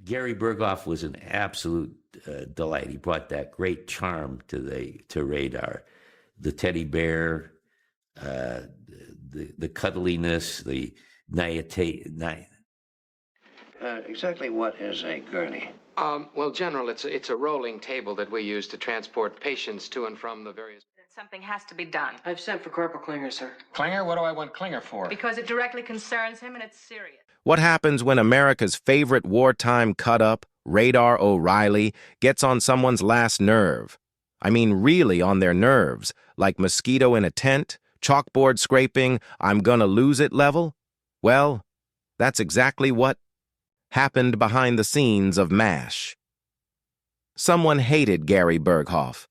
Gary Burghoff was an absolute delight. He brought that great charm to Radar, the teddy bear, the cuddliness, the naivete. Exactly what is a gurney? Well, General, it's a rolling table that we use to transport patients to and from the various... Something has to be done. I've sent for Corporal Klinger, sir. Klinger? What do I want Klinger for? Because it directly concerns him and it's serious. What happens when America's favorite wartime cut-up, Radar O'Reilly, gets on someone's last nerve? I mean really on their nerves, like mosquito in a tent, chalkboard scraping, I'm gonna lose it level? Well, that's exactly what happened behind the scenes of MASH. Someone hated Gary Burghoff,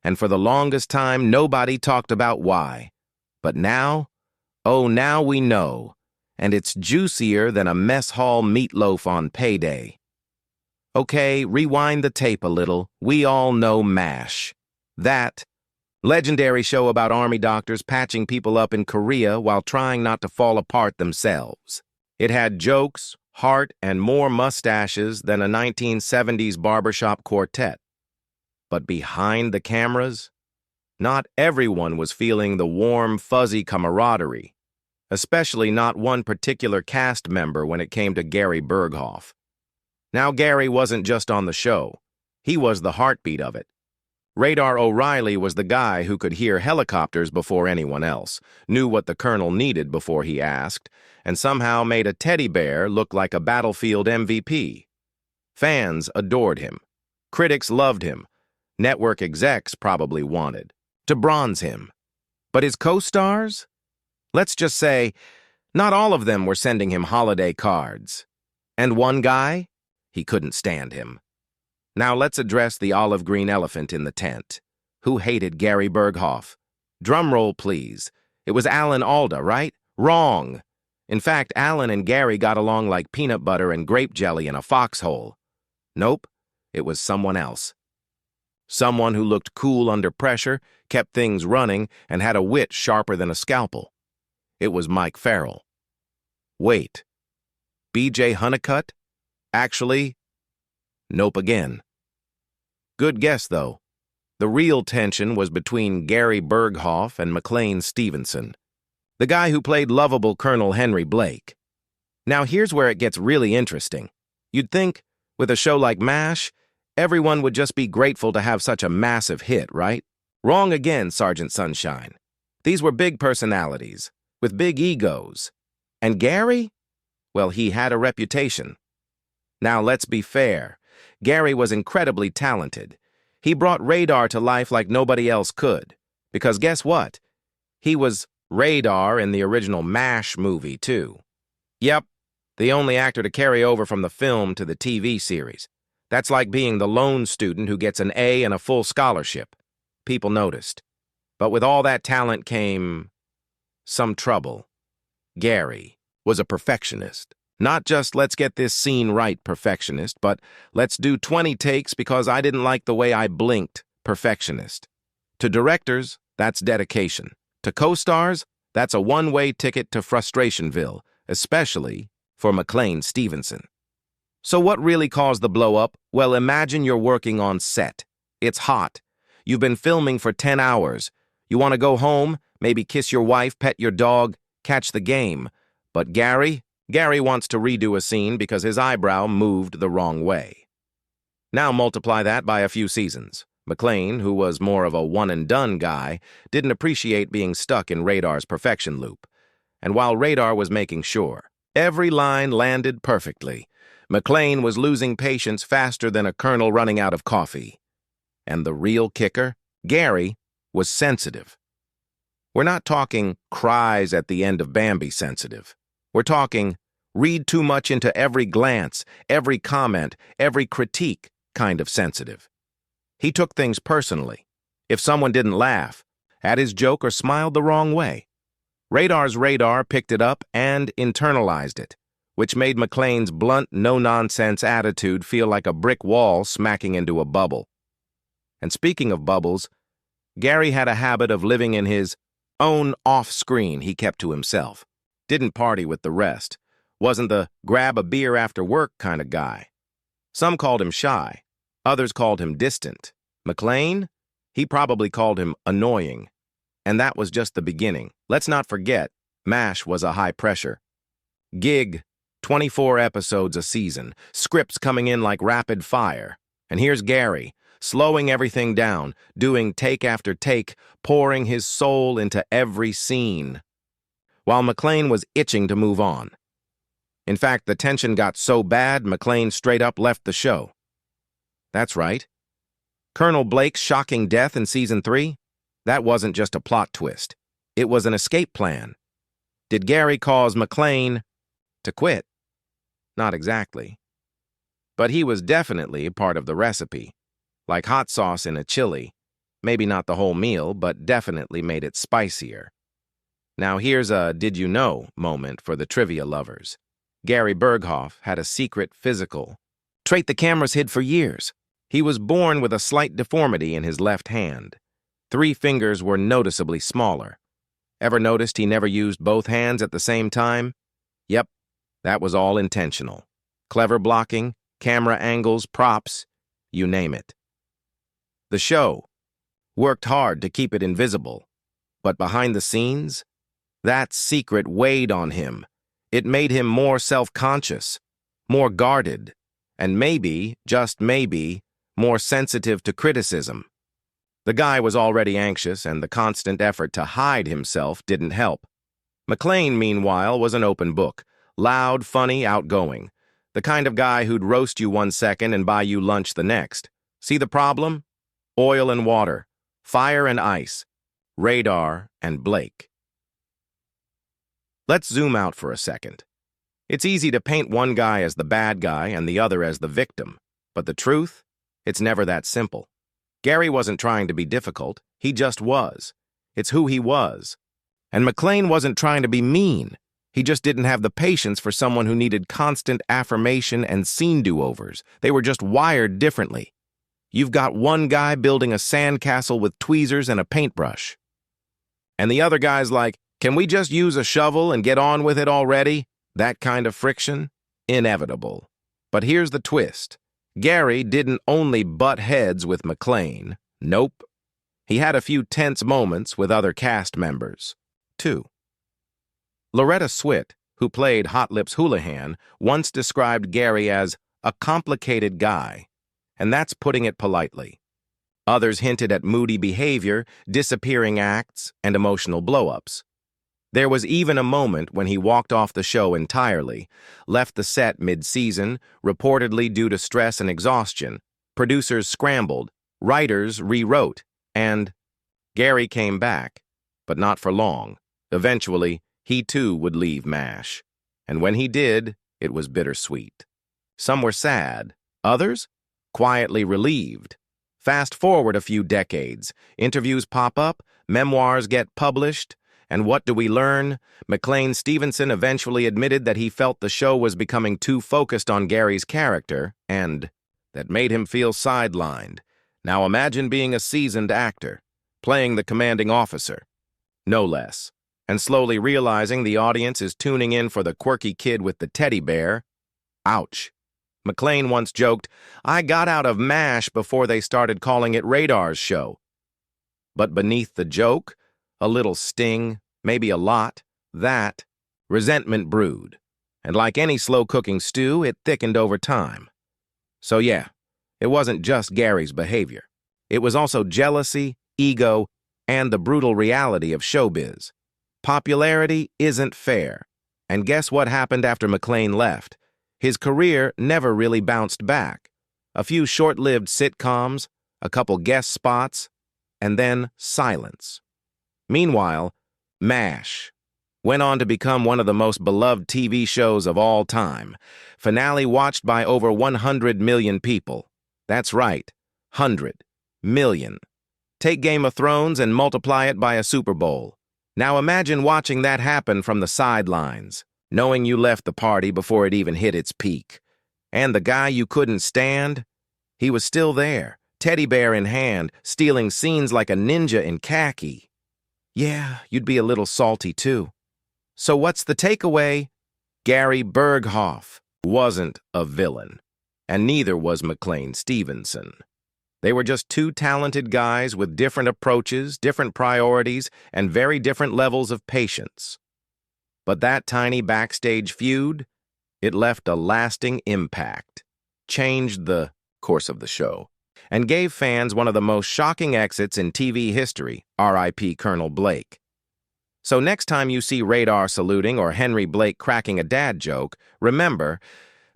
and for the longest time nobody talked about why. But now, oh now we know, and it's juicier than a mess hall meatloaf on payday. Okay, rewind the tape a little. We all know MASH. That legendary show about army doctors patching people up in Korea while trying not to fall apart themselves. It had jokes, heart, and more mustaches than a 1970s barbershop quartet. But behind the cameras, not everyone was feeling the warm, fuzzy camaraderie, especially not one particular cast member when it came to Gary Burghoff. Now, Gary wasn't just on the show. He was the heartbeat of it. Radar O'Reilly was the guy who could hear helicopters before anyone else, knew what the colonel needed before he asked, and somehow made a teddy bear look like a battlefield MVP. Fans adored him. Critics loved him. Network execs probably wanted to bronze him. But his co-stars? Let's just say, not all of them were sending him holiday cards. And one guy? He couldn't stand him. Now let's address the olive green elephant in the tent. Who hated Gary Burghoff? Drum roll, please. It was Alan Alda, right? Wrong. In fact, Alan and Gary got along like peanut butter and grape jelly in a foxhole. Nope, it was someone else. Someone who looked cool under pressure, kept things running, and had a wit sharper than a scalpel. It was Mike Farrell. Wait. B.J. Honeycutt? Actually, nope again. Good guess, though. The real tension was between Gary Burghoff and McLean Stevenson, the guy who played lovable Colonel Henry Blake. Now here's where it gets really interesting. You'd think, with a show like MASH, everyone would just be grateful to have such a massive hit, right? Wrong again, Sergeant Sunshine. These were big personalities, with big egos. And Gary? Well, he had a reputation. Now, let's be fair. Gary was incredibly talented. He brought Radar to life like nobody else could. Because guess what? He was Radar in the original MASH movie, too. Yep, the only actor to carry over from the film to the TV series. That's like being the lone student who gets an A and a full scholarship. People noticed. But with all that talent came some trouble. Gary was a perfectionist. Not just let's get this scene right perfectionist, but let's do 20 takes because I didn't like the way I blinked perfectionist. To directors, that's dedication. To co-stars, that's a one-way ticket to Frustrationville, especially for McLean Stevenson. So what really caused the blow-up? Well, imagine you're working on set. It's hot. You've been filming for 10 hours. You want to go home, maybe kiss your wife, pet your dog, catch the game. But Gary wants to redo a scene because his eyebrow moved the wrong way. Now multiply that by a few seasons. McLean, who was more of a one-and-done guy, didn't appreciate being stuck in Radar's perfection loop. And while Radar was making sure every line landed perfectly, McLean was losing patience faster than a colonel running out of coffee. And the real kicker? Gary was sensitive. We're not talking cries at the end of Bambi sensitive. We're talking read too much into every glance, every comment, every critique kind of sensitive. He took things personally. If someone didn't laugh, at his joke or smiled the wrong way, Radar's radar picked it up and internalized it, which made McLean's blunt, no-nonsense attitude feel like a brick wall smacking into a bubble. And speaking of bubbles, Gary had a habit of living in his own off-screen he kept to himself. Didn't party with the rest. Wasn't the grab a beer after work kind of guy. Some called him shy. Others called him distant. McClane? He probably called him annoying. And that was just the beginning. Let's not forget, MASH was a high pressure gig, 24 episodes a season, scripts coming in like rapid fire. And here's Gary, slowing everything down, doing take after take, pouring his soul into every scene, while McClane was itching to move on. In fact, the tension got so bad, McClane straight up left the show. That's right. Colonel Blake's shocking death in Season 3? That wasn't just a plot twist. It was an escape plan. Did Gary cause McClane to quit? Not exactly. But he was definitely part of the recipe. Like hot sauce in a chili. Maybe not the whole meal, but definitely made it spicier. Now here's a did you know moment for the trivia lovers. Gary Burghoff had a secret physical trait the cameras hid for years. He was born with a slight deformity in his left hand. 3 fingers were noticeably smaller. Ever noticed he never used both hands at the same time? Yep, that was all intentional. Clever blocking, camera angles, props, you name it. The show worked hard to keep it invisible, but behind the scenes, that secret weighed on him. It made him more self-conscious, more guarded, and maybe, just maybe, more sensitive to criticism. The guy was already anxious, and the constant effort to hide himself didn't help. McClane, meanwhile, was an open book. Loud, funny, outgoing. The kind of guy who'd roast you one second and buy you lunch the next. See the problem? Oil and water. Fire and ice. Radar and Blake. Let's zoom out for a second. It's easy to paint one guy as the bad guy and the other as the victim. But the truth? It's never that simple. Gary wasn't trying to be difficult. He just was. It's who he was. And McClane wasn't trying to be mean. He just didn't have the patience for someone who needed constant affirmation and scene do-overs. They were just wired differently. You've got one guy building a sandcastle with tweezers and a paintbrush. And the other guy's like, can we just use a shovel and get on with it already? That kind of friction? Inevitable. But here's the twist. Gary didn't only butt heads with McClane. Nope. He had a few tense moments with other cast members, too. Loretta Swit, who played Hot Lips Houlihan, once described Gary as a complicated guy, and that's putting it politely. Others hinted at moody behavior, disappearing acts, and emotional blow-ups. There was even a moment when he walked off the show entirely, left the set mid-season, reportedly due to stress and exhaustion. Producers scrambled, writers rewrote, and Gary came back, but not for long. Eventually, he too would leave MASH. And when he did, it was bittersweet. Some were sad, others quietly relieved. Fast forward a few decades, interviews pop up, memoirs get published, and what do we learn? McClane Stevenson eventually admitted that he felt the show was becoming too focused on Gary's character, and that made him feel sidelined. Now imagine being a seasoned actor, playing the commanding officer, no less, and slowly realizing the audience is tuning in for the quirky kid with the teddy bear. Ouch. McClane once joked, I got out of MASH before they started calling it Radar's show. But beneath the joke, a little sting, maybe a lot, that resentment brewed. And like any slow-cooking stew, it thickened over time. So yeah, it wasn't just Gary's behavior. It was also jealousy, ego, and the brutal reality of showbiz. Popularity isn't fair. And guess what happened after McClane left? His career never really bounced back. A few short-lived sitcoms, a couple guest spots, and then silence. Meanwhile, MASH went on to become one of the most beloved TV shows of all time. Finale watched by over 100 million people. That's right, 100 million. Take Game of Thrones and multiply it by a Super Bowl. Now imagine watching that happen from the sidelines, knowing you left the party before it even hit its peak. And the guy you couldn't stand, he was still there, teddy bear in hand, stealing scenes like a ninja in khaki. Yeah, you'd be a little salty too. So what's the takeaway? Gary Burghoff wasn't a villain. and neither was McLean Stevenson. They were just two talented guys with different approaches, different priorities, and very different levels of patience. But that tiny backstage feud, it left a lasting impact, changed the course of the show, and gave fans one of the most shocking exits in TV history, R.I.P. Colonel Blake. So next time you see Radar saluting or Henry Blake cracking a dad joke, remember,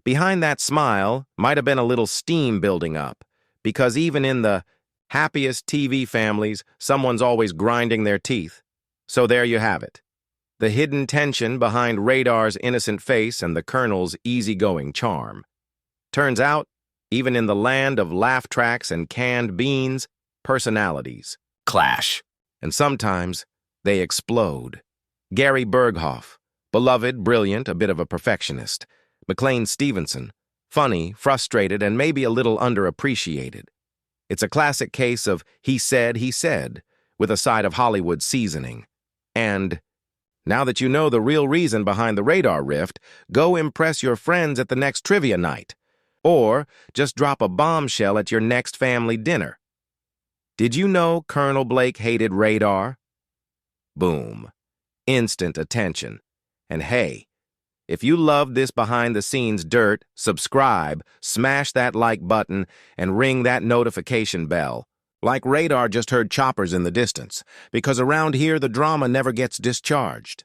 behind that smile might have been a little steam building up, because even in the happiest TV families, someone's always grinding their teeth. So there you have it. The hidden tension behind Radar's innocent face and the Colonel's easygoing charm. Turns out, even in the land of laugh tracks and canned beans, personalities clash. And sometimes they explode. Gary Burghoff, beloved, brilliant, a bit of a perfectionist. McLean Stevenson, funny, frustrated, and maybe a little underappreciated. It's a classic case of he said, with a side of Hollywood seasoning. And now that you know the real reason behind the Radar rift, go impress your friends at the next trivia night. Or just drop a bombshell at your next family dinner. Did you know Colonel Blake hated Radar? Boom. Instant attention. And hey, if you love this behind-the-scenes dirt, subscribe, smash that like button, and ring that notification bell. Like Radar just heard choppers in the distance, because around here the drama never gets discharged.